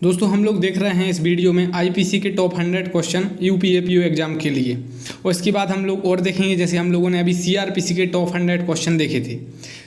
दोस्तों हम लोग देख रहे हैं इस वीडियो में आईपीसी के टॉप 100 क्वेश्चन यूपीएपीओ एग्जाम के लिए। और इसके बाद हम लोग और देखेंगे, जैसे हम लोगों ने अभी सीआरपीसी के टॉप 100 क्वेश्चन देखे थे।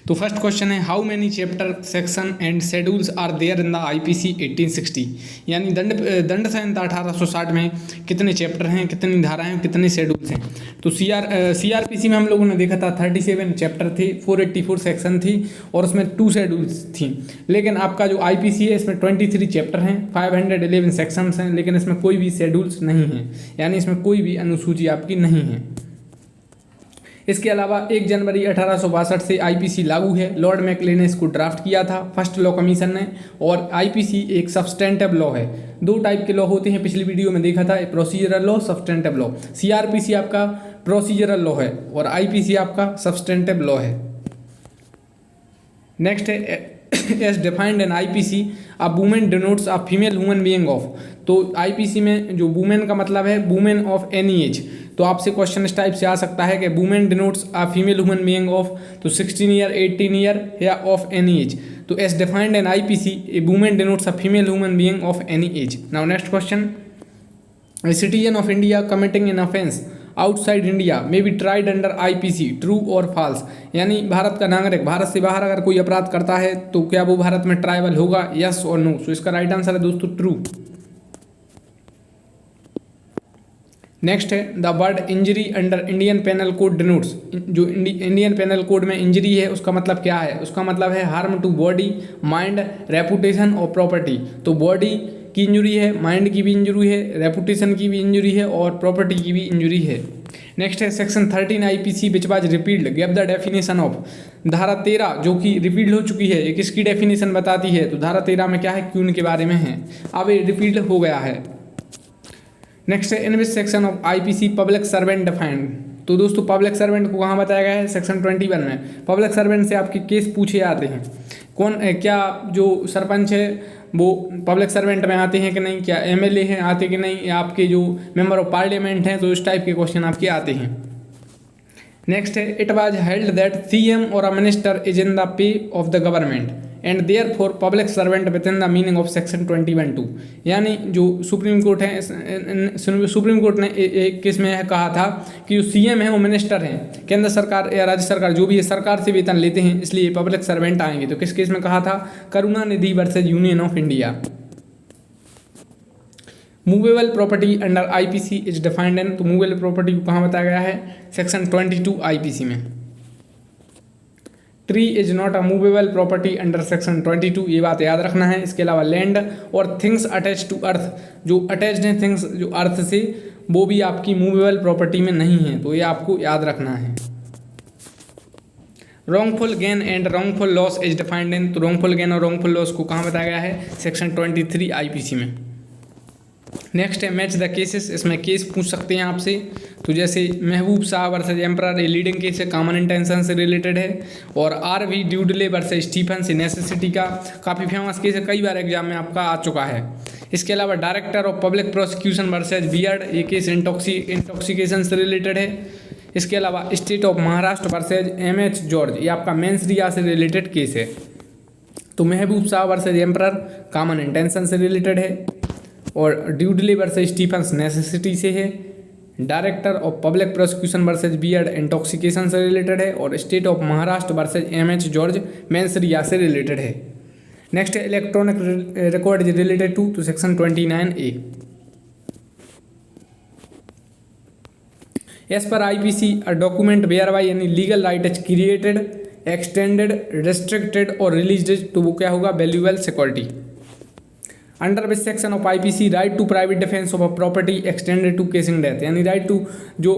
तो फर्स्ट क्वेश्चन है, how many chapter section and schedules are there in the IPC 1860। यानी दंड संहिता 1860 में कितने चैप्टर हैं, कितनी धाराएं हैं, कितने शेड्यूल्स हैं। तो सीआरपीसी में हम लोगों ने देखा था 37 चैप्टर थे, 484 सेक्शन थी और उसमें 2 शेड्यूल्स थी। लेकिन आपका जो आईपीसी है इसमें 23 चैप्टर हैं, 511 सेक्शंस हैं, लेकिन इसमें कोई भी शेड्यूल्स नहीं है, यानी इसमें कोई भी अनुसूची आपकी नहीं है। इसके अलावा 1 जनवरी 1862 से आईपीसी लागू है। लॉर्ड मैकले ने इसको ड्राफ्ट किया था फर्स्ट लॉ कमीशन ने। और आईपीसी एक सब्सटेंटिव लॉ है। 2 टाइप के लॉ होते हैं, पिछली वीडियो में देखा था, procedural law, substantive law. CrPC आपका प्रोसीजरल लॉ है और आईपीसी आपका सब्सटेंटिव लॉ है। नेक्स्ट है, as defined in IPC a women denotes a female human being of. तो आईपीसी में जो वुमेन का मतलब है वुमेन ऑफ एनी एज। तो आपसे क्वेश्चन इस टाइप से आ सकता है कि women denotes a female human being of तो 16 ईयर, 18 ईयर या ऑफ एनी एज। तो as defined in IPC a women denotes a female human being of any age. Now next question, a citizen of India committing an offence outside India may be tried under IPC, true और false. यानी भारत का नागरिक भारत से बाहर अगर कोई अपराध करता है तो क्या वो भारत में ट्राइबल होगा, यस और नो। सो इसका राइट आंसर है दोस्तों ट्रू। नेक्स्ट है, the word injury under Indian Penal Code denotes. जो इंडियन पेनल कोड में इंजरी है उसका मतलब क्या है? उसका मतलब है harm to body, mind, reputation और प्रॉपर्टी। तो बॉडी की इंजरी है, माइंड की भी इंजरी है, रेपुटेशन की भी इंजरी है और प्रॉपर्टी की भी इंजरी है। नेक्स्ट है, section 13 IPC which was repealed give the definition of. धारा 13 जो कि रिपील्ड हो चुकी है, एक इसकी डेफिनेशन बताती है। तो धारा 13 में क्या है, क्यून के बारे में है, अब ये रिपील्ड हो गया है। नेक्स्ट है, in which section of IPC public servant defined. तो दोस्तों पब्लिक सर्वेंट को कहाँ बताया गया है? सेक्शन 21 में। पब्लिक सर्वेंट से आपके केस पूछे जाते हैं। कौन क्या जो सरपंच है वो पब्लिक सर्वेंट में आते हैं कि नहीं, क्या एमएलए हैं आते कि नहीं, या आपके जो मेंबर ऑफ पार्लियामेंट हैं, तो इस टाइप के क्वेश्चन आपके आते हैं। नेक्स्ट है, it was held that CM और a minister is in the pay of the government and therefore public servant within the meaning of section 21(2). यानी जो सुप्रीम कोर्ट है, सुप्रीम कोर्ट ने एक केस में यह कहा था कि जो सीएम है वो मिनिस्टर हैं, केंद्र सरकार या राज्य सरकार जो भी है सरकार से वेतन लेते हैं, इसलिए पब्लिक सर्वेंट आएंगे। तो किस केस में कहा था? Karunanidhi versus union of India. Movable property under IPC is defined in. तो मूवेबल प्रॉपर्टी को कहाँ बताया गया है? सेक्शन 22 आईपीसी में। Tree is not a movable property under section 22, ये बात याद रखना है। इसके अलावा लैंड और थिंग्स अटैच टू अर्थ, जो अटैच्ड हैं थिंग्स जो अर्थ से, वो भी आपकी मूवेबल प्रॉपर्टी में नहीं है, तो ये आपको याद रखना है। Wrongful gain and wrongful loss is defined in. तो रॉन्गफुल गेन और रॉन्गफुल लॉस को कहाँ बताया गया है? सेक्शन 23 आईपीसी में। नेक्स्ट है, मैच द केसेस। इसमें केस पूछ सकते हैं आपसे। तो जैसे महबूब शाह वर्सेज एम्परर, ये लीडिंग केस है, कॉमन इंटेंशन से रिलेटेड है। और आर.वी. ड्यूडले वर्सेज स्टीफन से नेसेसिटी का काफ़ी फेमस केस है, कई बार एग्जाम में आपका आ चुका है। इसके अलावा director of public prosecution versus beard, ये केस इंटॉक्सिकेशन से रिलेटेड है। इसके अलावा state of Maharashtra versus M.H. George, ये आपका मेंसरिया से रिलेटेड केस है। तो Mehboob Shah versus emperor common intention से रिलेटेड है और ड्यूडले वर्सेज स्टीफन्स नेसेसिटी से है। Director of public prosecution versus beard intoxication से रिलेटेड है और state of Maharashtra versus M.H. George mens rea से रिलेटेड है। नेक्स्ट है, electronic record is related to. तो section 29A। As per IPC a document whereby any legal right is created, extended, restricted और released, तो वो क्या होगा? Valuable security. Under which section of IPC right to private defence of a property extended to causing death. यानी right to जो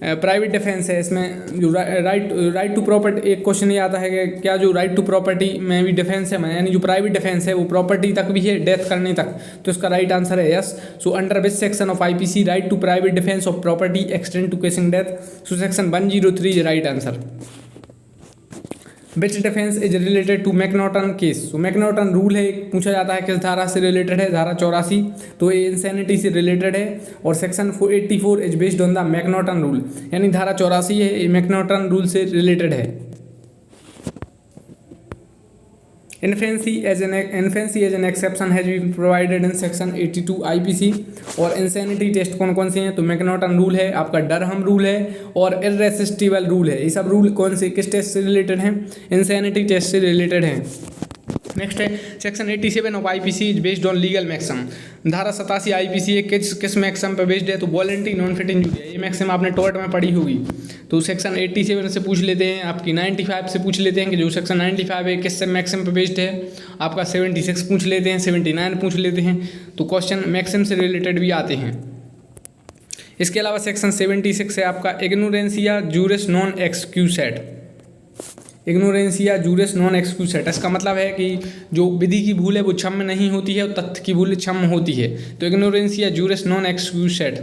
private defence है, इसमें जो राइट टू प्रॉपर्टी, एक क्वेश्चन ये आता है कि क्या जो राइट टू प्रॉपर्टी में भी डिफेंस है, यानी जो प्राइवेट डिफेंस है वो प्रॉपर्टी तक भी है, डेथ करने तक। तो इसका राइट आंसर है yes. So under which section of IPC right to private defence of property extend to causing death. So section 103 is right answer. Which defence is related to McNaghten case. तो McNaghten rule है, पूछा जाता है किस धारा से related है? धारा 84। तो ये इंसैनिटी से रिलेटेड है और section 84 is based on the McNaghten rule, यानी धारा 84 है, ये मैकनॉटन रूल से रिलेटेड है। Infancy as an exception has been provided in section 82 IPC. और इंसैनिटी टेस्ट कौन कौन से हैं, तो मैकनॉटन रूल है, आपका डरहम रूल है और इर्रेसिस्टिबल रूल है। ये सब रूल कौन से किस टेस्ट से रिलेटेड हैं, इंसैनिटी टेस्ट से रिलेटेड हैं। नेक्स्ट है section 87 of IPC is based on legal maxim. धारा 87 आईपीसी है किस मैक्सिम पे बेस्ड है, तो वॉलंटरी नॉन फिट इंजूरी। ये मैक्सिम आपने टॉर्ट में पढ़ी होगी। तो सेक्शन 87 से पूछ लेते हैं, आपकी 95 से पूछ लेते हैं कि जो सेक्शन 95 है किस मैक्सिम पे बेस्ड है। आपका 76 पूछ लेते हैं, 79 पूछ लेते हैं। तो क्वेश्चन मैक्सिम से रिलेटेड भी आते हैं। इसके अलावा सेक्शन 76 है आपका इग्नोरेंसिया जूरिस नॉन एक्सक्यूसेट। इग्नोरेंसिया जूरिस नॉन एक्सक्यूसेट, इसका मतलब है कि जो विधि की भूल है वो क्षम्य नहीं होती है और तथ्य की भूल क्षम्य होती है। तो इग्नोरेंसिया जूरिस नॉन एक्सक्यूसेट,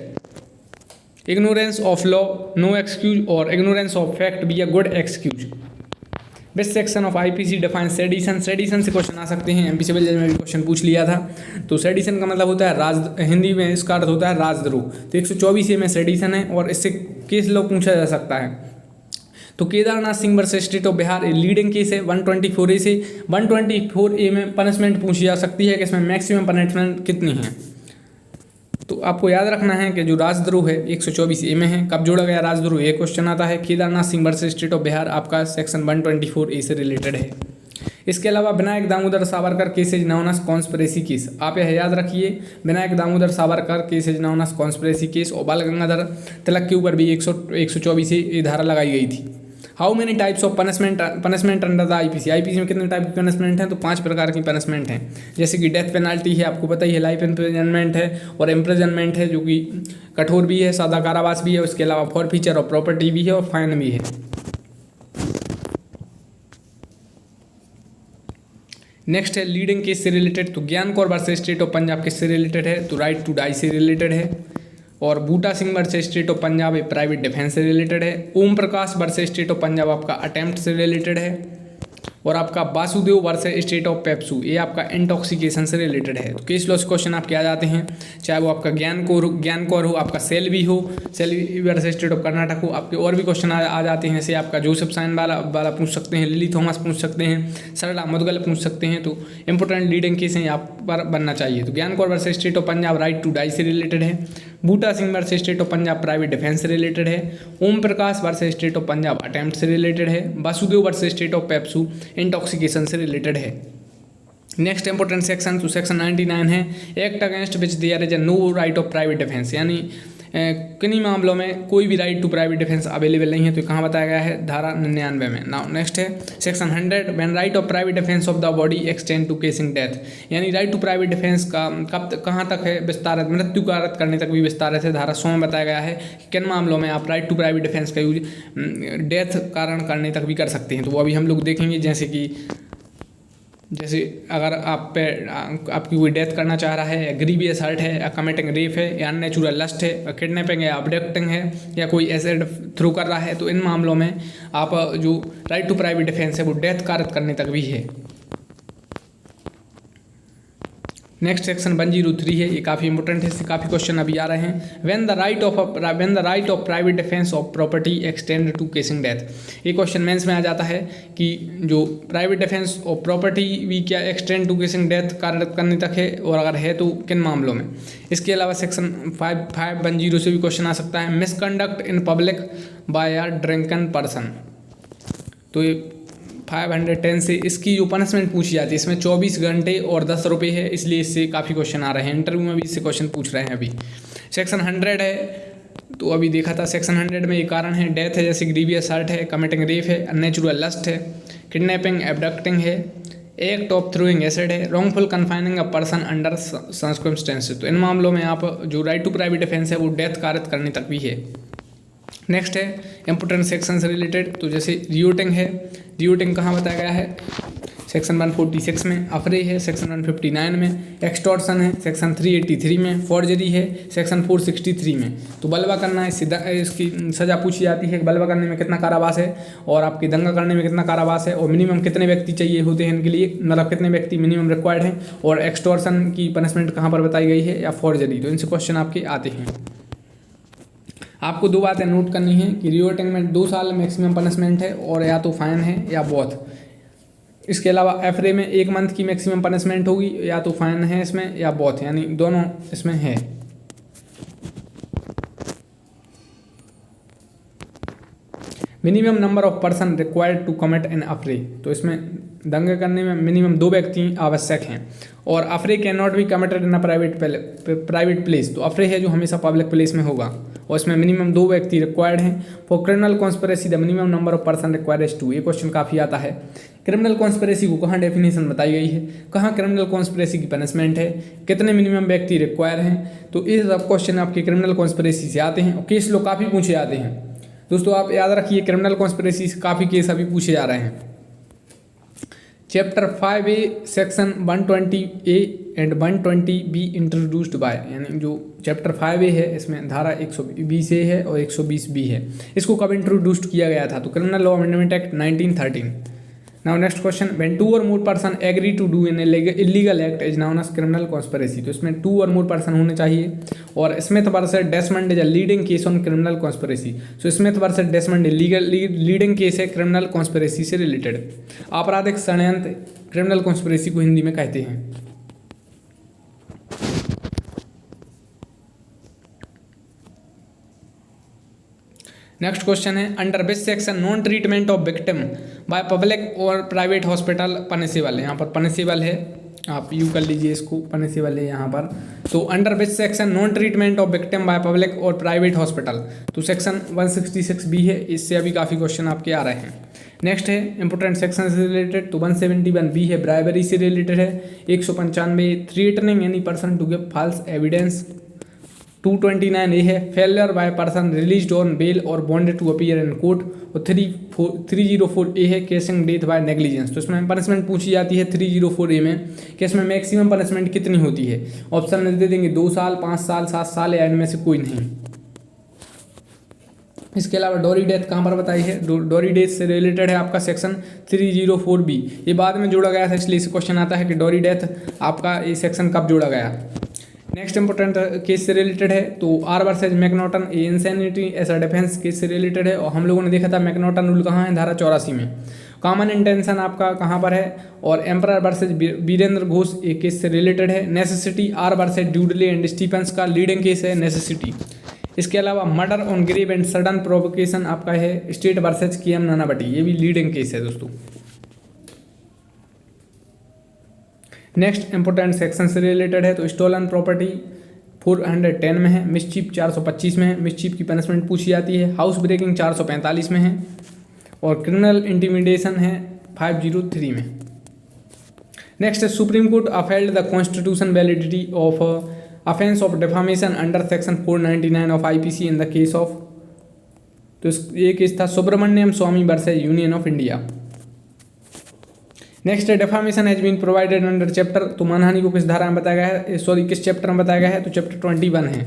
ignorance of law no excuse और ignorance of fact be a good excuse. Which section of IPC define sedition. Sedition से क्वेश्चन आ सकते हैं, एमपी सिविल जज में भी क्वेश्चन पूछ लिया था। तो सेडिशन का मतलब होता है हिंदी में इसका अर्थ होता है राजद्रोह। तो 124A में सेडिशन है और इससे केस लॉ पूछा जा सकता है। तो Kedarnath Singh versus state of Bihar leading case है 124A से। 124A में पनिशमेंट पूछी जा सकती है कि इसमें मैक्सिमम पनिशमेंट कितनी है। तो आपको याद रखना है कि जो राजद्रोह है 124A में है। कब जोड़ा गया राजद्रोह, ये क्वेश्चन आता है। Kedarnath Singh versus state of Bihar आपका सेक्शन 124A से रिलेटेड है। इसके अलावा Vinayak Damodar Savarkar cases known as conspiracy case, आप यह याद रखिए। Vinayak Damodar Savarkar cases known as conspiracy case. और बाल गंगाधर तिलक के ऊपर भी 124A धारा लगाई गई थी। How many types of punishment under the IPC. IPC में कितने टाइप की पनिशमेंट हैं, तो 5 प्रकार की पनिशमेंट हैं। जैसे कि डेथ पेनाल्टी है, आपको पता ही है, लाइफ इम्प्रिजनमेंट है और इम्प्रिजनमेंट है जो कि कठोर भी है, सादा कारावास भी है। उसके अलावा फॉरफीचर ऑफ प्रॉपर्टी भी है और फाइन भी है। नेक्स्ट है लीडिंग केस से रिलेटेड। तो Gian Kaur versus state of Punjab किससे रिलेटेड है, तो राइट टू डाई से रिलेटेड है। और Buta Singh versus state of Punjab private defence से रिलेटेड है। Om Prakash versus state of Punjab आपका अटेम्प्ट से रिलेटेड है। और आपका Vasudev versus state of PEPSU ये आपका इंटॉक्सिकेशन से रिलेटेड है। तो केस लॉस क्वेश्चन आपके आ जाते हैं, चाहे वो आपका ज्ञान कौर हो, आपका सेल्वी हो, Selvi versus state of Karnataka हो। आपके और भी क्वेश्चन आ जाते हैं, जैसे आपका जोसेफ साइन वाला पूछ सकते हैं, लिली थॉमस पूछ सकते हैं, सरला मुदगल पूछ सकते हैं। तो इंपॉर्टेंट लीडिंग केस हैं यहाँ पर बनना चाहिए। तो Gian Kaur versus state of Punjab right to die से रिलेटेड है। Buta Singh versus state of Punjab private defence से रिलेटेड है। Om Prakash versus state of Punjab attempt से रिलेटेड है। Vasudev versus state of PEPSU intoxication से रिलेटेड है। नेक्स्ट इंपॉर्टेंट सेक्शन तो सेक्शन 99 है act against which there is a no right of private defence, यानी किन्हीं मामलों में कोई भी right to private defence available नहीं है। तो कहाँ बताया गया है, धारा 99 में। नाउ नेक्स्ट है section 100 when right of private defence of the body extend to causing death, यानी राइट टू प्राइवेट डिफेंस का कहाँ तक है विस्तारित, मृत्यु कारक करने तक भी विस्तारित है। धारा 100 में बताया गया है कि किन मामलों में आप राइट टू प्राइवेट डिफेंस का यूज डेथ कारण करने तक भी कर सकते हैं। तो वो अभी हम लोग देखेंगे, जैसे अगर आप पे आपकी कोई डेथ करना चाह रहा है, या ग्रीवियस हर्ट है, या कमिटिंग रेप है, या अननेचुरल लस्ट है, या किडनैपिंग है, या अबडक्टिंग है, या कोई एसिड थ्रो कर रहा है, तो इन मामलों में आप जो राइट टू प्राइवेट डिफेंस है वो डेथ कारक करने तक भी है। नेक्स्ट सेक्शन 103 है, ये काफ़ी इंपॉर्टेंट है, इससे काफ़ी क्वेश्चन अभी आ रहे हैं। When the right of private defence of property extend to causing death, ये क्वेश्चन मेंस में आ जाता है कि जो प्राइवेट डिफेंस ऑफ प्रॉपर्टी भी क्या एक्सटेंड टू केसिंग डेथ कार्य करने तक है, और अगर है तो किन मामलों में। इसके अलावा सेक्शन 510 से भी क्वेश्चन आ सकता है misconduct in public by a drunken person. तो ये 510 से इसकी जो पनिशमेंट पूछी जाती है, इसमें 24 घंटे और 10 रुपये है, इसलिए इससे काफ़ी क्वेश्चन आ रहे हैं। इंटरव्यू में भी इससे क्वेश्चन पूछ रहे हैं। अभी सेक्शन 100 है, तो अभी देखा था सेक्शन 100 में ये कारण है डेथ है, जैसे ग्रीवियस हर्ट है, कमिटिंग रेप है, अननेचुरल लस्ट है, किडनैपिंग एबडक्टिंग है, एक्ट ऑफ थ्रोइंग एसिड है, wrongful confining a person under circumstances. तो इन मामलों में आप जो राइट टू प्राइवेट डिफेंस है वो डेथ कारित करने तक भी है। नेक्स्ट है इंपोर्टेंट सेक्शन से रिलेटेड, तो जैसे रियोटिंग है, रियोटिंग कहाँ बताया गया है, सेक्शन 146 में, अफरे है सेक्शन 159 में, एक्सटॉर्शन है सेक्शन 383 में, फॉर्जरी है सेक्शन 463 में। तो बलवा करना है, सीधा इसकी सज़ा पूछी जाती है, बलवा करने में कितना कारावास है, और आपकी दंगा करने में कितना कारावास है, और मिनिमम कितने व्यक्ति चाहिए होते हैं इनके लिए, मतलब कितने व्यक्ति मिनिमम रिक्वायर्ड हैं, और एक्सटॉर्शन की पनिशमेंट कहाँ पर बताई गई है, या फॉर्जरी। तो इनसे क्वेश्चन आपके आते हैं। आपको 2 बातें नोट करनी है कि रियोटिंग में 2 साल मैक्सिमम पनिशमेंट है, और या तो फाइन है या बोथ। इसके अलावा एफरे में 1 मंथ की मैक्सिमम पनिशमेंट होगी, या तो फाइन है इसमें या बोथ, यानी दोनों इसमें है। Minimum number of person required to commit an affray, तो इसमें दंगे करने में मिनिमम 2 व्यक्ति आवश्यक हैं। और affray can not be committed in a private place, तो अफरे है जो हमेशा पब्लिक प्लेस में होगा, और इसमें मिनिमम 2 व्यक्ति रिक्वायर्ड हैं। For criminal conspiracy the minimum number of person required is 2, ये क्वेश्चन काफ़ी आता है। क्रिमिनल कॉन्स्पिरेसी को कहाँ डेफिनेशन बताई गई है, कहाँ क्रिमिनल कॉन्स्पिरेसी की पनिशमेंट है, कितने मिनिमम व्यक्ति रिक्वायर हैं, तो ये सब क्वेश्चन आपके क्रिमिनल कॉन्स्पिरेसी से आते हैं और केस लो काफ़ी पूछे जाते हैं। दोस्तों आप याद रखिए क्रिमिनल कॉन्स्पिरेसी से काफ़ी केस अभी पूछे जा रहे हैं। Chapter 5A section 120A and 120B introduced by, यानी जो चैप्टर 5A है इसमें धारा 120A है और 120B है, इसको कब इंट्रोड्यूस्ड किया गया था, तो criminal law amendment act 1913। Now next question, when 2 or more person agree to do an illegal act is known as criminal conspiracy, तो इसमें 2 और मोर पर्सन होने चाहिए। और Smith versus Desmond is a leading case on criminal conspiracy, so Smith versus Desmond leading case है criminal conspiracy से related. आपराधिक षड्यंत्र criminal conspiracy को हिंदी में कहते हैं। नेक्स्ट क्वेश्चन है, under which section non treatment of victim by public और प्राइवेट हॉस्पिटल पनिशेबल, यहाँ पर पनिशेबल है, आप यू कर लीजिए इसको, पनिशेबल है यहाँ पर। तो under which section non treatment of victim by public और प्राइवेट हॉस्पिटल, तो सेक्शन 166B है, इससे अभी काफ़ी क्वेश्चन आपके आ रहे हैं। नेक्स्ट है इंपोर्टेंट सेक्शन से रिलेटेड, तो 171B है, ब्राइबरी से रिलेटेड है। 195 threatening any person to give false evidence. 229A है, failure by person released on bail और bonded to appear in court. और 304A है, केसिंग डेथ बाय नेग्लिजेंस, तो इसमें पनिशमेंट पूछी जाती है 304A में कि इसमें मैक्सिमम पनिशमेंट कितनी होती है। ऑप्शन दे देंगे 2 साल, 5 साल, 7 साल, या इनमें से कोई नहीं। इसके अलावा डोरी डेथ कहाँ पर बताई है, डोरी डेथ से रिलेटेड है आपका सेक्शन 304B, ये बाद में जोड़ा गया था, इसलिए इसे क्वेश्चन आता है कि डोरी डेथ आपका ये सेक्शन कब जोड़ा गया। नेक्स्ट इंपोर्टेंट केस से रिलेटेड है, तो आर वर्सेज मैकनॉटन, ये insanity as a defence case से रिलेटेड है, और हम लोगों ने देखा था मैकनॉटन रूल कहाँ है, धारा 84 में। कॉमन इंटेंशन आपका कहाँ पर है, और एम्परर वर्सेज वीरेंद्र घोष ये केस से रिलेटेड है। Necessity R versus Dudley and Stephens का लीडिंग केस है नेसेसिटी। इसके अलावा murder on grave and sudden provocation आपका है स्टेट वर्सेज KM नानावटी, ये भी लीडिंग केस है दोस्तों। नेक्स्ट इंपोर्टेंट सेक्शन से रिलेटेड है, तो स्टोलन प्रॉपर्टी 410 में है, मिसचीफ 425 में है, मिसचीफ की पनिशमेंट पूछी जाती है। हाउस ब्रेकिंग 445 में है, और क्रिमिनल इंटिमिडेशन है 503 में। नेक्स्ट है, supreme court upheld the constitution validity of offence of defamation under section 499 of IPC in the case of, तो ये केस था Subramanian Swamy versus union of India. Next है, defamation has been provided under chapter, तो मानहानि को किस धारा में बताया गया है, सॉरी किस चैप्टर में बताया गया है, तो चैप्टर 21 है।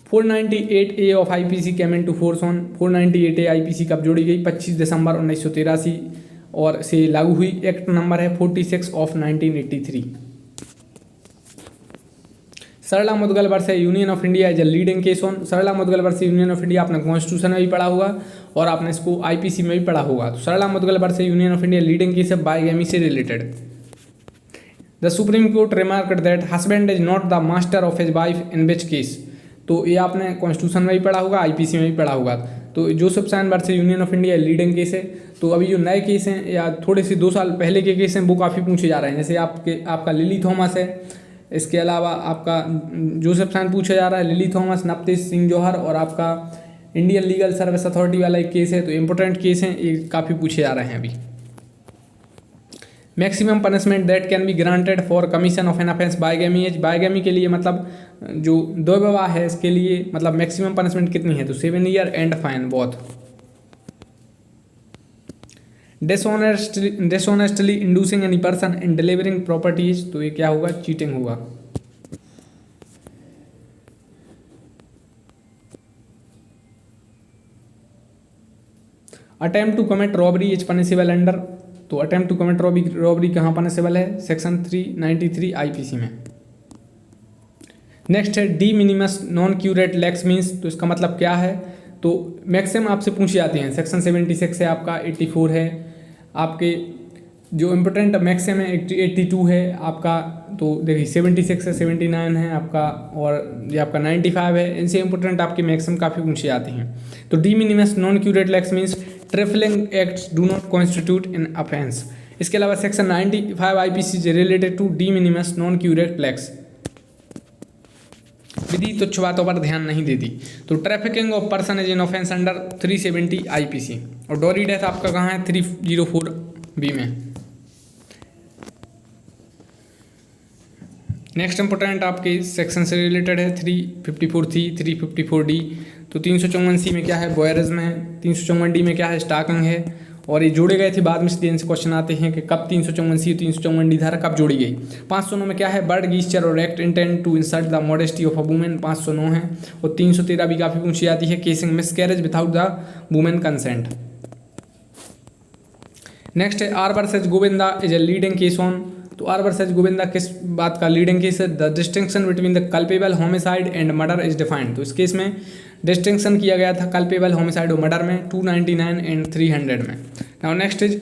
498A of IPC came into force on, 498A IPC कब जोड़ी गई, 25 दिसंबर 1983 और से लागू हुई। एक्ट नंबर है 46 of 1983। Sarla Mudgal versus union of India is a leading case on, Sarla Mudgal versus union of India आपने कॉन्स्टिट्यूशन में भी पढ़ा होगा और आपने इसको IPC में भी पढ़ा होगा। तो Sarla Mudgal versus union of India leading case है बाइगैमी से related. The supreme court remarked that husband is not the master of his wife in which case, तो ये आपने कॉन्स्टिट्यूशन में भी पढ़ा होगा, IPC में भी पढ़ा होगा। तो Joseph Shine versus union of India leading case है। तो अभी जो नए केस हैं या थोड़े से 2 साल पहले के केस हैं वो काफ़ी पूछे जा रहे हैं, जैसे आपका लिली थॉमस है, इसके अलावा आपका जोसेफ साइन पूछा जा रहा है, लिली थॉमस, नवतेज सिंह जौहर, और आपका इंडियन लीगल सर्विस अथॉरिटी वाला एक केस है। तो इंपॉर्टेंट केस हैं, ये काफ़ी पूछे जा रहे हैं अभी। Maximum punishment that can be granted for commission of an offence bigamy as, bigamy के लिए मतलब जो दो विवाह है इसके लिए मतलब मैक्सिमम पनिशमेंट कितनी है, तो 7 year and fine both. Dishonestly inducing any person in delivering properties, तो ये क्या होगा, चीटिंग होगा। Attempt to commit robbery is punishable under, तो अटेम्प्ट टू कमिट रॉबरी कहाँ पनिशेबल है, सेक्शन 393 IPC में। नेक्स्ट है, de minimus non curat lex means, तो इसका मतलब क्या है, तो मैक्सिमम आपसे पूछी जाती हैं। सेक्शन 76 है आपका, 84 है, आपके जो इम्पोर्टेंट मैक्सिमम है 82 है आपका, तो देखिए 76 है, 79 है आपका, और ये आपका 95 है। इनसे इम्पोर्टेंट आपकी मैक्सिमम काफ़ी ऊंची आती हैं। तो डी मिनिमस नॉन क्यूरेट लैक्स means trifling acts do not constitute in offence. इसके अलावा सेक्शन 95 IPC रिलेटेड टू डी मिनिमस नॉन क्यूरेट लैक्स। विधि तुच्छ बातों पर ध्यान नहीं देती। तो trafficking of person is in offence under 370 IPC, और डोरी डेथ आपका कहाँ है 304B में। नेक्स्ट इंपोर्टेंट आपके सेक्शन से रिलेटेड है 354C, 354D। तो 354C में क्या है, वॉयरिज्म है। 354D में क्या है, स्टॉकिंग है। और ये जोड़े गए थे बाद में, इसलिए इनसे क्वेश्चन आते हैं कि कब 354C 354D धारा कब जोड़ी गई। 509 में क्या है, बर्ड गीस्चर और act intent to insult the modesty of a women, 509 है। और 313 भी काफ़ी ऊंची आती है, causing miscarriage without the women consent. Next है R versus Govinda is a leading case on. तो आर वर्सेज गोविंदा किस बात का लीडिंग केस है, the distinction between the culpable homicide and murder is defined. तो इस केस में डिस्टिंक्शन किया गया था कल्पेबल होमिसाइड और मर्डर में 299 एंड 300 में। Now next is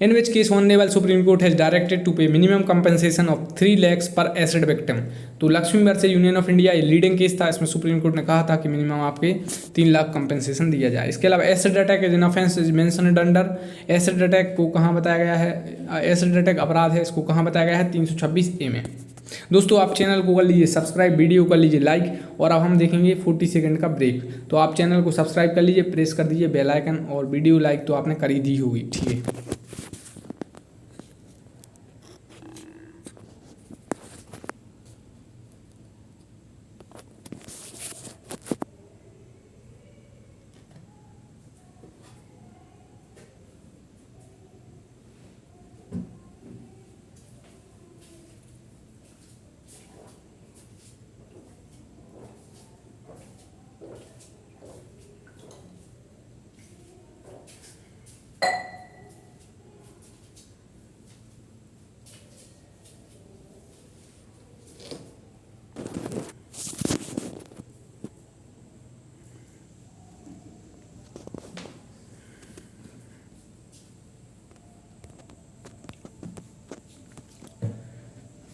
in which case honourable Supreme Court has directed to pay minimum compensation of 3 lakhs per acid victim. तो Lakshmi versus union of India ये लीडिंग केस था, इसमें सुप्रीम कोर्ट ने कहा था कि मिनिमम आपके 3 लाख कंपनसेशन दिया जाए। इसके अलावा acid attack is an offence is mentioned under. Acid attack को कहाँ बताया गया है, एसिड अटैक अपराध है, इसको कहाँ बताया गया है 326A में। दोस्तों आप चैनल को कर लीजिए सब्सक्राइब, वीडियो कर लीजिए लाइक, और अब हम देखेंगे 40 सेकंड का ब्रेक। तो आप चैनल को सब्सक्राइब कर लीजिए, प्रेस कर दीजिए बेल आइकन, और वीडियो लाइक तो आपने कर ही दी होगी, ठीक है।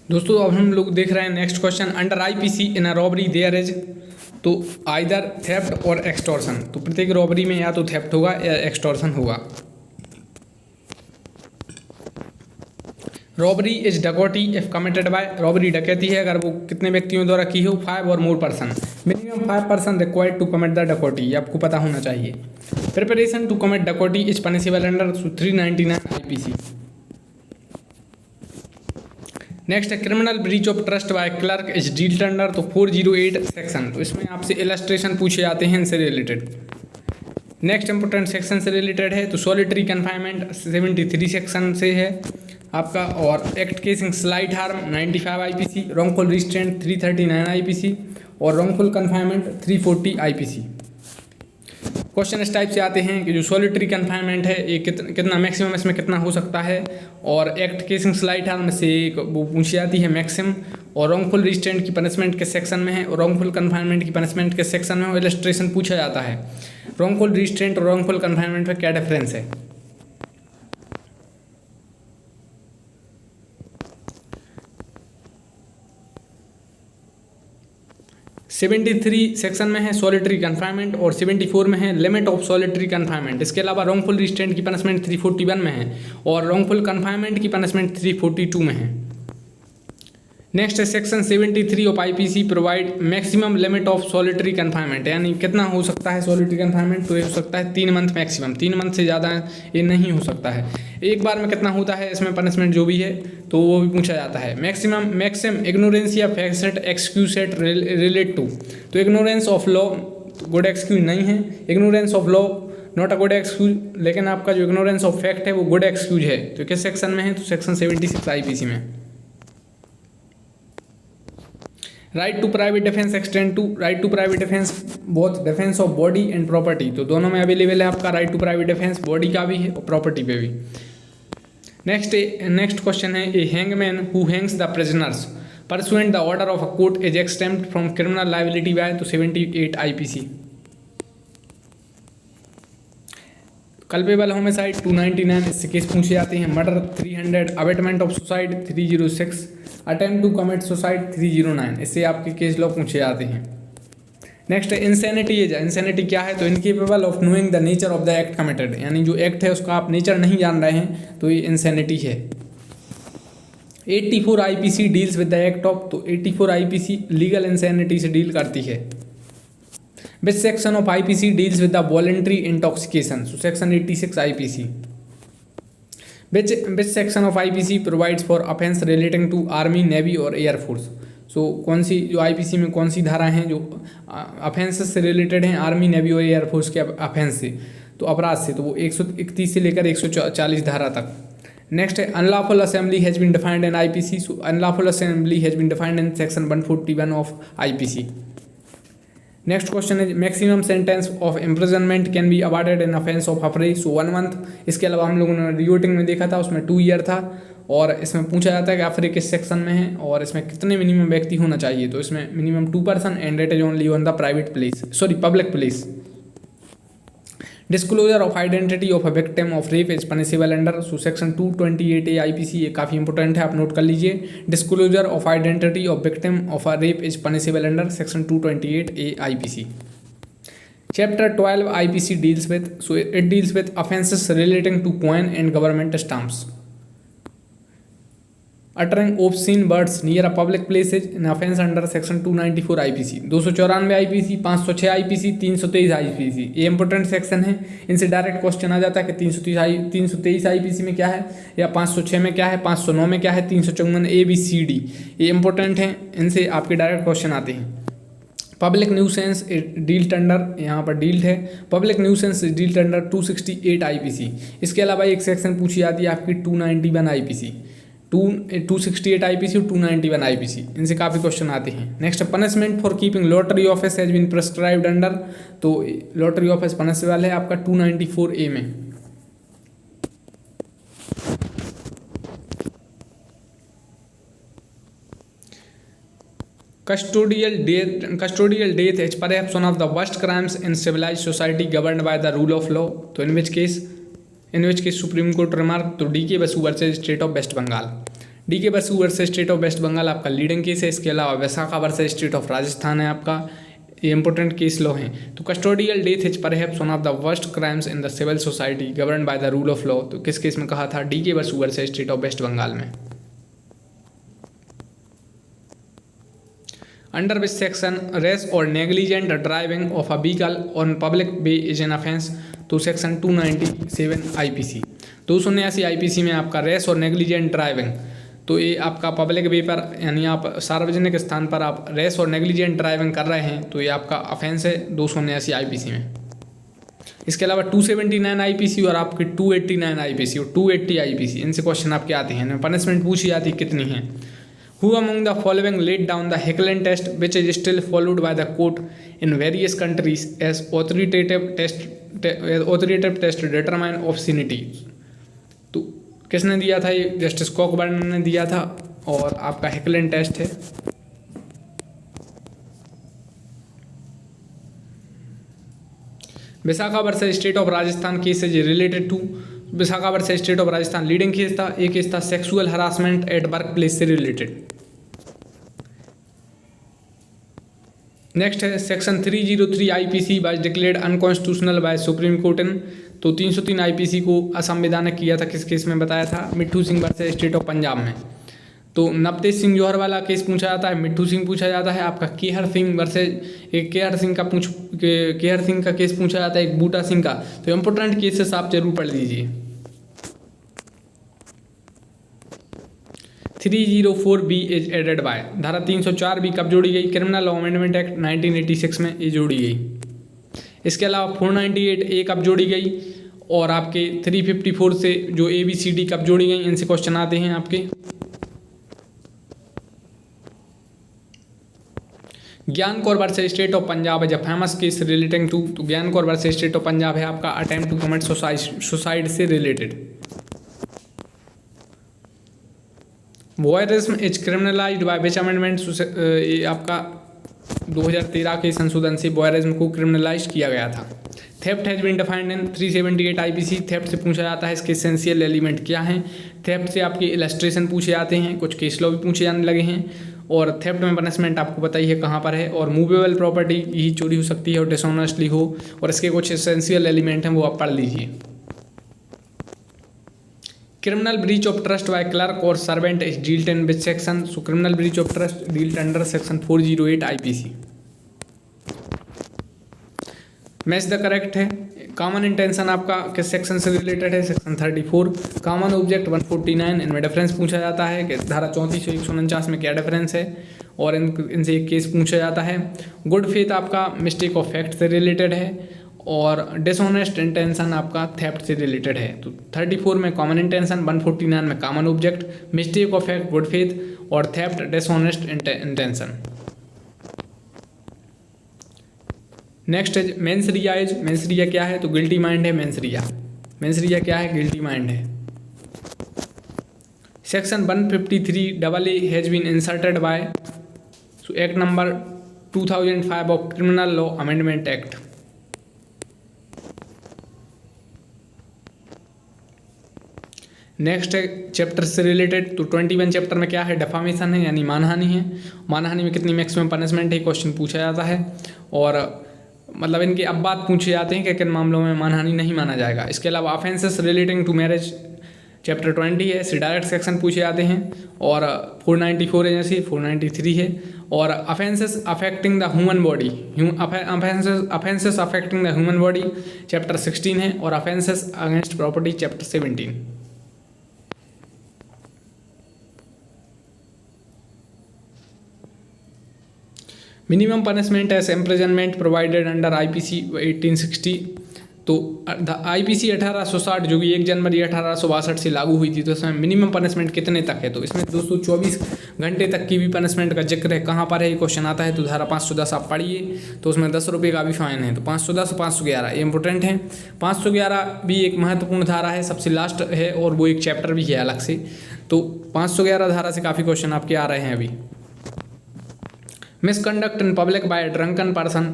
दोस्तों अब हम लोग देख रहे हैं next question, under IPC in a robbery there is. तो आइदर थेफ्ट और एक्सटॉर्शन। तो प्रत्येक रॉबरी में या तो थेफ्ट होगा या एक्सटॉर्शन होगा। रॉबरी इज डकैती इफ कमिटेड बाय। रॉबरी डकैती है अगर वो कितने व्यक्तियों द्वारा की हो, 5 और more person. Minimum 5 person required to commit the डकैती, ये आपको पता होना चाहिए। प्रिपरेशन टू कमिट डकैती is punishable under 399 IPC। Next है criminal breach of trust by clerk is dealt under, तो 408 सेक्शन। तो इसमें आपसे इलस्ट्रेशन पूछे जाते हैं इनसे रिलेटेड। नेक्स्ट इंपोर्टेंट सेक्शन से रिलेटेड है तो सॉलिटरी कन्फाइनमेंट 73 सेक्शन से है आपका, और act casing slight harm 95 IPC, wrongful restraint 339 IPC, और रॉन्गफुल कन्फाइनमेंट 340 IPC। क्वेश्चन इस टाइप से आते हैं कि जो सॉलिटरी कन्फाइनमेंट है ये कितना मैक्सिमम इसमें कितना हो सकता है, और एक्ट केसिंग स्लाइट हार्म से एक वो पूछी जाती है मैक्सिमम, और रॉन्गफुल रिस्ट्रेंट की पनिशमेंट के सेक्शन में है, और रॉन्गफुल कन्फाइनमेंट की पनिशमेंट के सेक्शन में इलस्ट्रेशन पूछा जाता है। रॉन्गफुल रिस्ट्रेंट और रॉन्गफुल कन्फाइनमेंट में क्या डिफरेंस है। 73 सेक्शन में है सॉलिटरी कन्फाइनमेंट, और 74 में है लिमिट ऑफ सॉलिटरी कन्फाइनमेंट। इसके अलावा रॉन्गफुल रिस्ट्रेंट की पनिशमेंट 341 में है, और रॉन्गफुल कन्फाइनमेंट की पनिशमेंट 342 में है। नेक्स्ट है section 73 of IPC provide maximum limit of solitary confinement, यानी कितना हो सकता है सॉलिटरी कन्फाइनमेंट, तो ये हो सकता है 3 मंथ मैक्सिमम, 3 मंथ से ज़्यादा ये नहीं हो सकता है। एक बार में कितना होता है इसमें पनिशमेंट जो भी है तो वो भी पूछा जाता है। मैक्सिमम इग्नोरेंस या फैक्सेट एक्सक्यूसेट रिलेट टू, तो ignorance of law good excuse नहीं है, ignorance of law not a good excuse, लेकिन आपका जो इग्नोरेंस ऑफ फैक्ट है वो गुड एक्सक्यूज है। तो किस सेक्शन में है, तो सेक्शन 76 IPC में। Right to private defence extend to, right to private defence both defence of body and property, तो दोनों में अवेलेबल है आपका right to private defence, body का भी है और प्रॉपर्टी पे भी। नेक्स्ट क्वेश्चन है a hangman who hangs the prisoners pursuant the order of a court is exempt from criminal liability by, तो 78 IPC। कल्पेबल होमिसाइड 299, इससे केस पूछे जाते हैं। Murder 300, abetment of suicide 306, attempt to commit suicide 309, इससे आपके case law पूछे जाते हैं। नेक्स्ट है इंसैनिटी एज। इंसैनिटी क्या है? तो incapable of knowing the nature of the act committed, यानी जो एक्ट है उसका आप नेचर नहीं जान रहे हैं, तो ये इंसैनिटी है। 84 IPC deals with the act of, तो 84 आईपीसी लीगल इंसैनिटी से डील करती है। Which section of IPC deals with the voluntary intoxication, so section 86 IPC. Which section of IPC provides for offence relating to army, navy और air force, so कौन सी जो IPC में कौन सी धारा हैं जो ऑफेंस से रिलेटेड हैं, आर्मी, नेवी और एयरफोर्स के ऑफेंस से, तो अपराध से, तो वो 131 से लेकर 140 धारा तक। नेक्स्ट है unlawful assembly has been defined in IPC, so unlawful assembly has been defined in section 141 of IPC. Next question है maximum sentence of imprisonment can be awarded in offence of affray, so 1 month. इसके अलावा हम लोगों ने रियोटिंग में देखा था, उसमें 2 ईयर था। और इसमें पूछा जाता है कि अफरे किस सेक्शन में है और इसमें कितने मिनिमम व्यक्ति होना चाहिए, तो इसमें minimum 2 person and it is only on the private place, sorry public place. Disclosure of identity of a victim of rape is punishable under, so section 228A IPC, ये काफ़ी इंपॉर्टेंट है, आप नोट कर लीजिए। Disclosure of identity of victim of a rape is punishable under section 228A IPC. Chapter 12 IPC deals with, so it deals with offences relating to coin and government stamps. uttering obscene words near a public place is an offence under section 294 IPC. 294 IPC, 506 IPC, 323 IPC, ये important section है। इनसे direct question आ जाता है कि 323 IPC में क्या है, या 506 में क्या है, 509 में क्या है, 354 ABCD, ये इंपॉर्टेंट हैं, इनसे आपके डायरेक्ट क्वेश्चन आते हैं। पब्लिक न्यूसेंस डील्ड अंडर, यहाँ पर डील्ड है, public nuisance dealt under 268 IPC. इसके अलावा एक सेक्शन पूछी जाती है आपकी 291 आईपीसी, 268 आईपीसी और 291 आईपीसी, इनसे काफ़ी क्वेश्चन आते हैं। Next punishment for keeping lottery office has been prescribed under, तो लॉटरी ऑफिस पनिशेबल है आपका 294A में। custodial death is perhaps one of the worst crimes in civilized society governed by the rule of law, तो in which case Supreme Court remark, तो DK Basu versus state of West Bengal. DK Basu versus state of West Bengal आपका leading case है। इसके अलावा Vishakha versus state of Rajasthan है आपका, ये important case law हैं। तो custodial death is perhaps one of the worst crimes in the civil society govern by the rule of law, तो किस केस में कहा था? DK Basu versus state of West Bengal में। अंडर विच सेक्शन रेस और negligent driving of a vehicle on public way is an offence, तो section 297 IPC. 279 IPC में आपका रेस और नेग्लिजेंट ड्राइविंग, तो ये आपका पब्लिक वे पर, यानी आप सार्वजनिक स्थान पर आप रेस और नेग्लिजेंट ड्राइविंग कर रहे हैं, तो ये आपका ऑफेंस है 279 आईपीसी में। इसके अलावा 279 आईपीसी और आपकी 289 आईपीसी और 280 आईपीसी, इनसे क्वेश्चन आपके आते हैं। पनिशमेंट पूछी जाती कितनी है? Who among the following laid down the Hecklin test, which is still followed by the court in various countries as authoritative test determine obscenity? तो किसने दिया था ये? जस्टिस कॉकबर्न ने दिया था, और आपका हेकलिन टेस्ट है। Vishakha versus state of Rajasthan case is related to, Vishakha versus state of Rajasthan leading case था। एक केस था sexual harassment at work place से रिलेटेड। नेक्स्ट है section 303 IPC was declared unconstitutional by supreme court in, तो 303 IPC को असंवैधानिक किया था। किस केस में बताया था? मिट्ठू Singh versus state of Punjab में। तो नवतेज सिंह जौहर वाला केस पूछा जाता है, मिट्ठू सिंह पूछा जाता है, आपका केहर सिंह वर्सेज एक केहर सिंह का केस पूछा जाता है, एक बूटा सिंह का। तो इंपॉर्टेंट केसेस आप जरूर पढ़ लीजिए। 304B इज एडेड बाय, धारा 304 भी कब जोड़ी गई? क्रिमिनल लॉ अमेंडमेंट एक्ट 1986 में ये जोड़ी गई। इसके अलावा 498A कब जोड़ी गई, और आपके 354 से जो ABCD कब जोड़ी गई, इनसे क्वेश्चन आते हैं आपके। Gian Kaur versus state of Punjab is a famous case relating to, तो Gian Kaur versus state of Punjab है आपका अटेम्प्ट टू कमिट सुसाइड से related. Voyeurism is criminalised by which amendment, ये आपका 2013 के संशोधन से वॉयरिज्म को क्रिमिनलाइज किया गया था। Theft has been defined in 378 IPC. Theft से पूछा जाता है इसके एसेंशियल एलिमेंट क्या हैं। थेफ्ट से आपके इलस्ट्रेशन पूछे जाते हैं, कुछ केस लॉ भी पूछे जाने लगे हैं। और थेफ्ट में पनिशमेंट आपको पता ही है कहाँ पर है। और मूवेबल प्रॉपर्टी यही चोरी हो सकती है और डिसऑनेस्टली हो। और इसके कुछ एसेंशियल एलिमेंट हैं वो आप पढ़ लीजिए। Criminal breach of trust by clerk और servant is dealt in which section. So criminal breach of trust dealt under section 408 IPC. Match the correct है। कॉमन इंटेंशन आपका किस सेक्शन से रिलेटेड है, सेक्शन 34। Common object 149। इनमें difference पूछा जाता है कि धारा 34 और 149 में क्या डिफरेंस है, और इनसे एक केस पूछा जाता है। गुड फेथ आपका मिस्टेक ऑफ फैक्ट से रिलेटेड है, और डिसऑनेस्ट इंटेंशन आपका थेफ्ट से रिलेटेड है। तो 34 में कॉमन इंटेंशन, 149 में common object, mistake of fact good faith, और थेफ्ट डिसऑनेस्ट इंटेंशन। नेक्स्ट है मेंसरिया एज। मेंसरिया क्या है, तो गिल्टी माइंड है मेंसरिया। मेंसरिया क्या है, गिल्टी माइंड है। Section 153 AA has been inserted by act number 2005 of criminal law amendment act. Next है चैप्टर से रिलेटेड, तो 21 चैप्टर में क्या है, डेफामेशन है यानी मानहानि है। मानहानि में कितनी मैक्सिमम पनिशमेंट है, क्वेश्चन पूछा जाता है। और मतलब इनके अब बात पूछे जाते हैं कि किन मामलों में मानहानि नहीं माना जाएगा। इसके अलावा offences relating to marriage chapter 20 है, इससे डायरेक्ट सेक्शन पूछे जाते हैं। और 494 है, जैसे 493 है। और offences affecting the human body, offences affecting the human body chapter 16 है। और offences against property chapter 17। Minimum punishment as imprisonment provided under IPC 1860। तो आईपीसी 1860 जो कि 1 जनवरी 1862 से लागू हुई थी, तो इसमें मिनिमम पनिशमेंट कितने तक है, तो इसमें 224 घंटे तक की भी पनिशमेंट का जिक्र है। कहाँ पर है ये क्वेश्चन आता है, तो धारा 510 आप पढ़िए, तो उसमें 10 रुपये का भी फाइन है। तो 510 511 ये इंपॉर्टेंट है। 511 भी एक महत्वपूर्ण धारा है, सबसे लास्ट है, और वो एक चैप्टर भी है अलग से। तो 511 धारा से काफ़ी क्वेश्चन आपके आ रहे हैं अभी। Misconduct in public by drunken person,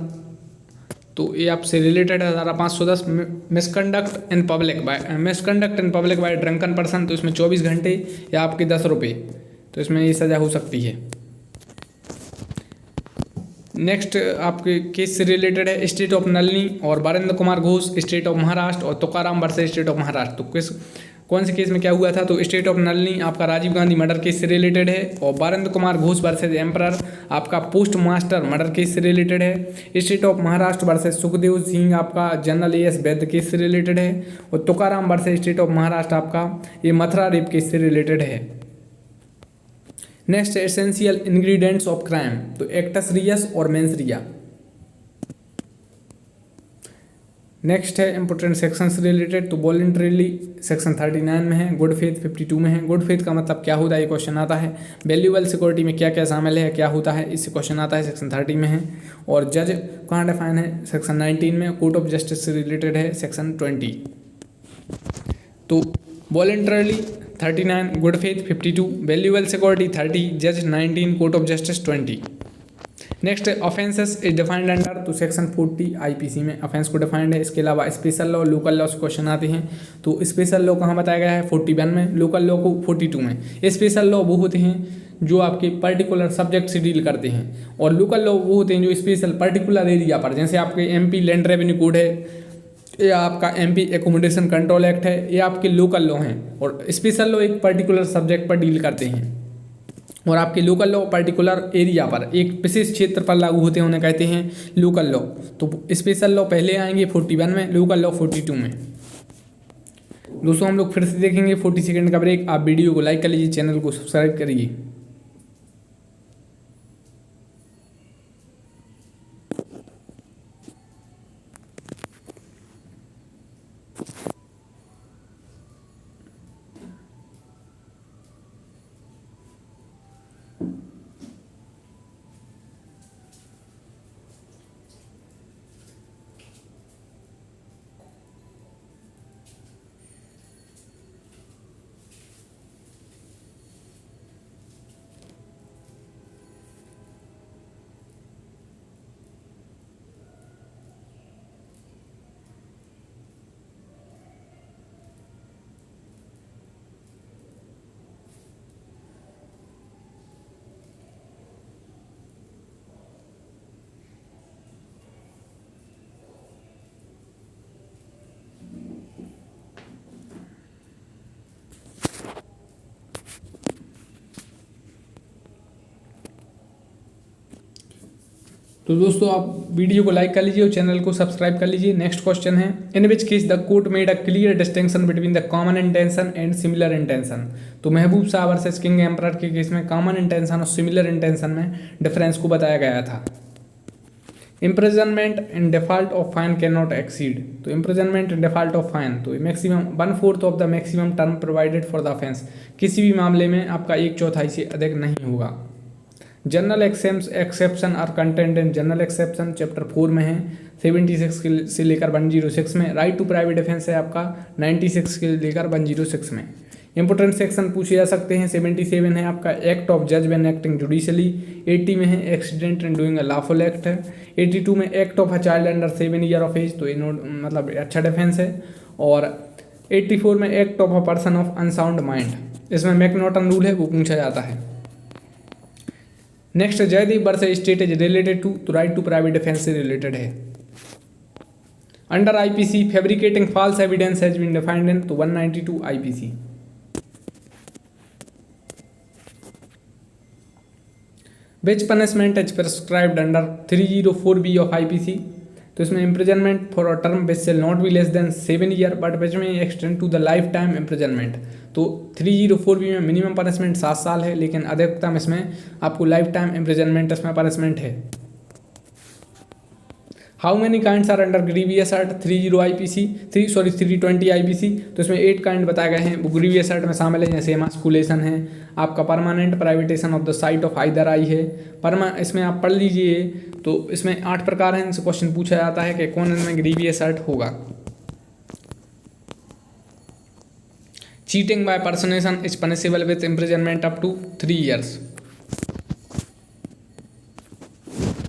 तो ये आपसे रिलेटेड है धारा 510। Misconduct in public by drunken person, तो इसमें 24 घंटे या आपके 10 रुपये, तो इसमें ये सज़ा हो सकती है। नेक्स्ट आपके केस से रिलेटेड है स्टेट ऑफ नलिनी और वीरेंद्र कुमार घोष स्टेट ऑफ महाराष्ट्र, और Tukaram versus state of Maharashtra. तो कौन से केस में क्या हुआ था, तो स्टेट ऑफ नलिनी आपका राजीव गांधी मर्डर केस से रिलेटेड है। और वीरेंद्र कुमार घोष वर्सेस एम्परर आपका पोस्ट मास्टर मर्डर केस से रिलेटेड है। State of Maharashtra versus Sukhdev Singh आपका जनरल AS वैद्य केस से रिलेटेड है। और Tukaram versus state of Maharashtra आपका ये मथुरा रेप केस से रिलेटेड है। Next essential ingredients of crime, तो एक्टस रियस और मेंस रिया। नेक्स्ट है इंपोर्टेंट सेक्शन से रिलेटेड, तो वॉलंटरीली सेक्शन 39 में है, गुड फेथ 52 में है। गुड फेथ का मतलब क्या होता है, ये क्वेश्चन आता है। वैल्यूएबल सिक्योरिटी में क्या क्या शामिल है, क्या होता है, इससे क्वेश्चन आता है, सेक्शन 30 में है। और जज कहाँ डिफाइन है, सेक्शन 19 में। कोर्ट ऑफ जस्टिस से रिलेटेड है, सेक्शन 20। तो voluntarily 39, good faith 52, valuable security 30, जज 19, court of justice 20। Next offences is defined under, तो सेक्शन 40 आईपीसी में ऑफेंस को डिफाइंड है। इसके अलावा स्पेशल लॉ लोकल लॉ से क्वेश्चन आते हैं, तो स्पेशल लॉ कहाँ बताया गया है, 41 में, लोकल लॉ को 42 में। स्पेशल लॉ वो होते हैं जो आपके पर्टिकुलर सब्जेक्ट से डील करते हैं, और लोकल लॉ वो होते हैं जो स्पेशल पर्टिकुलर एरिया पर, जैसे आपके MP लैंड रेवेन्यू कोड है, या आपका MP एकोमोडेशन कंट्रोल एक्ट है, ये आपके लोकल लॉ हैं। और स्पेशल लॉ एक पर्टिकुलर सब्जेक्ट पर डील करते हैं, और आपके लोकल लॉ पर्टिकुलर एरिया पर, एक विशेष क्षेत्र पर लागू होते हैं, उन्हें कहते हैं लोकल लॉ। तो स्पेशल लॉ पहले आएंगे 41 में, लोकल लॉ 42 में। दोस्तों हम लोग फिर से देखेंगे 40 सेकंड का ब्रेक। आप वीडियो को लाइक कर लीजिए, चैनल को सब्सक्राइब करिए। तो दोस्तों आप वीडियो को लाइक कर लीजिए और चैनल को सब्सक्राइब कर लीजिए। नेक्स्ट क्वेश्चन है, in which case the court made a clear distinction between the common intention and similar intention. तो Mehboob Shah versus king emperor के केस में कॉमन इंटेंशन और सिमिलर इंटेंशन में डिफरेंस को बताया गया था। Imprisonment in default of fine can not exceed. तो imprisonment in default of fine, तो maximum 1/4 of the maximum term provided for the offence, किसी भी मामले में आपका 1/4 से अधिक नहीं होगा। General exception are content in general exception chapter 4 में है, 76 से लेकर 106 में। राइट टू प्राइवेट डिफेंस है आपका 96 से लेकर 106 में। इंपोर्टेंट सेक्शन पूछे जा सकते हैं, 77 है आपका एक्ट ऑफ जज व्हेन एक्टिंग जुडिशली, 80 में है accident in doing a lawful act है, 82 में act of a child under 7 year of age, तो मतलब अच्छा डिफेंस है। और 84 में act of a person of unsound mind, इसमें मैकनॉटन रूल है वो पूछा जाता है। Next, Jaideep versus state is related to, तो राइट टू प्राइवेट डिफेंस से रिलेटेड है। Under IPC fabricating false evidence has been defined in, तो 192 IPC. Which punishment is prescribed under 304B of IPC, तो इसमें imprisonment for a term which shall not be less than 7 year but which may extend to the life time imprisonment. तो 304B में minimum punishment 7 साल है, लेकिन अधिकतम इसमें आपको लाइफ टाइम इम्प्रिजनमेंट इसमें पनिशमेंट है। How many kinds are under grievous act 320 IPC, तो इसमें 8 काइंड बताए गए हैं, वो ग्रीवियस एक्ट में शामिल है, जैसे एमास्कुलेशन है, आपका permanent privation of the sight of either eye है। इसमें आप पढ़ लीजिए, तो इसमें 8 प्रकार हैं, इनसे क्वेश्चन पूछा जाता है कि कौन इनमें ग्रीवियस एक्ट होगा। Cheating by personation is punishable with imprisonment up to 3 years.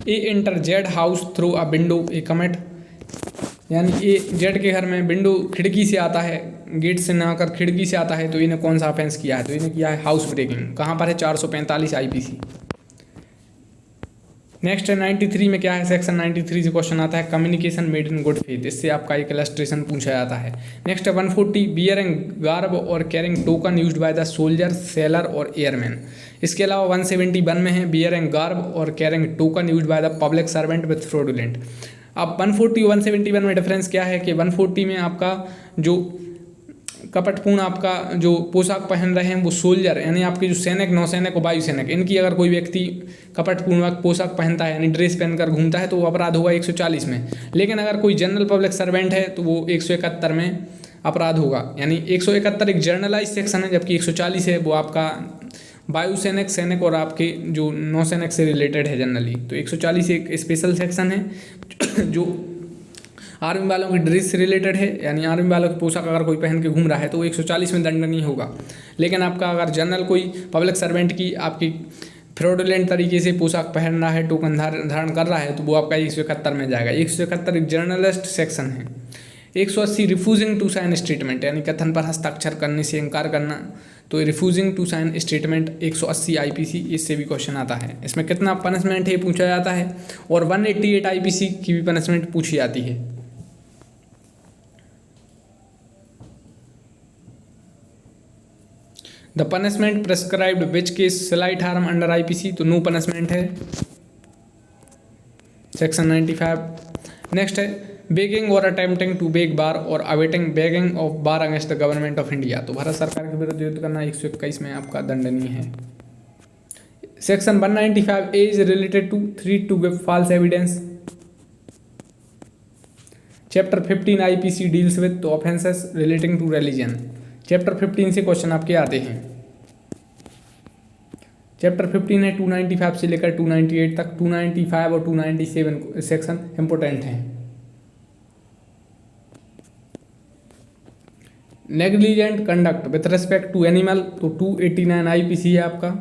A enter Z house through a window A commit, यानी ए जेड के घर में विंडो खिड़की से आता है, गेट से ना आकर खिड़की से आता है, तो इन्हें कौन सा ऑफेंस किया है, तो इन्हें किया है हाउस ब्रेकिंग। कहाँ पर है, 445 आईपीसी। नेक्स्ट है 93 में क्या है, सेक्शन 93 से क्वेश्चन आता है, communication made in good faith, इससे आपका एक इलस्ट्रेशन पूछा जाता है। नेक्स्ट है 140 बियरिंग गार्ब और carrying token used by the soldier, seller और एयरमैन। इसके अलावा 171 में है बियरिंग गार्ब और carrying token used by the public servant with fraudulent. अब 140 171 में डिफरेंस क्या है कि 140 में आपका जो कपटपूर्ण आपका जो पोशाक पहन रहे हैं वो सोल्जर, यानी आपके जो सैनिक, नौसैनिक और वायुसैनिक, इनकी अगर कोई व्यक्ति कपटपूर्ण पोशाक पहनता है यानी ड्रेस पहनकर घूमता है तो वो अपराध होगा 140 में। लेकिन अगर कोई जनरल पब्लिक सर्वेंट है तो वो 171 में अपराध होगा। यानी 171 एक जर्नलाइज सेक्शन है, जबकि 140 है वो आपका वायुसैनिक, सैनिक और आपके जो नौसैनिक से रिलेटेड है जनरली। तो 140 एक स्पेशल सेक्शन है जो आर्मी वालों की ड्रेस से रिलेटेड है, यानी आर्मी वालों की पोशाक अगर कोई पहन के घूम रहा है तो वो 140 में दंडनीय होगा। लेकिन आपका अगर जनरल कोई पब्लिक सर्वेंट की आपकी फ्रॉडुलेंट तरीके से पोशाक पहन रहा है, टोकन धारण कर रहा है, तो वो आपका 171 में जाएगा। 171 एक जर्नलिस्ट सेक्शन है। 180 रिफ्यूजिंग टू साइन स्टेटमेंट, यानी कथन पर हस्ताक्षर करने से इनकार करना, तो refusing to sign statement 180 IPC, इससे भी क्वेश्चन आता है। इसमें कितना पनिशमेंट है पूछा जाता है, और 188 आईपीसी की भी पनिशमेंट पूछी जाती है। The punishment prescribed which case slight harm under IPC, तो नो पनिशमेंट है, सेक्शन 95। नेक्स्ट है बेगिंग और अटेम्प्टिंग टू बेग बार और awaiting begging of bar against the government of India, तो भारत सरकार के विरुद्ध युद्ध करना 121 में आपका दंडनीय है। Section 195 A is related to threat to give false evidence. Chapter 15 IPC deals with offences relating to religion. Chapter 15 से क्वेश्चन आपके आते हैं। चैप्टर 15 है 295 से लेकर 298 तक। 295 और 297 सेक्शन इंपोर्टेंट हैं। Negligent conduct with respect to animal, तो 289 आईपीसी है आपका।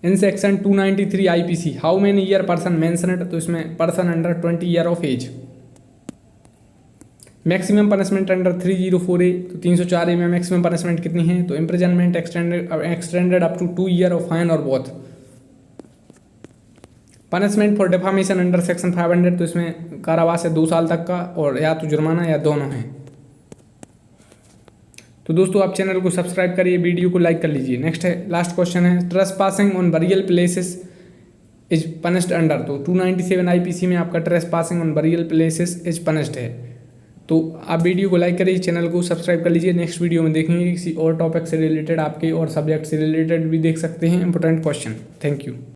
In section 293 IPC how many year person mentioned, तो इसमें person under 20 year of age. Maximum punishment under 304A, तो 304A में मैक्सिमम पनिशमेंट कितनी है, तो imprisonment extended up to 2 year of fine और both. Punishment for defamation under section 500, तो इसमें कारावास है 2 साल तक का, और या तो जुर्माना या दोनों है। तो दोस्तों आप चैनल को सब्सक्राइब करिए, वीडियो को लाइक कर लीजिए। नेक्स्ट है, लास्ट क्वेश्चन है, trespassing on burial places is punished under. तो 297 आईपीसी में आपका trespassing on burial places is punished है। तो आप वीडियो को लाइक करिए, चैनल को सब्सक्राइब कर लीजिए। नेक्स्ट वीडियो में देखेंगे किसी और टॉपिक से रिलेटेड, आपके और सब्जेक्ट से रिलेटेड भी देख सकते हैं इंपॉर्टेंट क्वेश्चन। Thank you.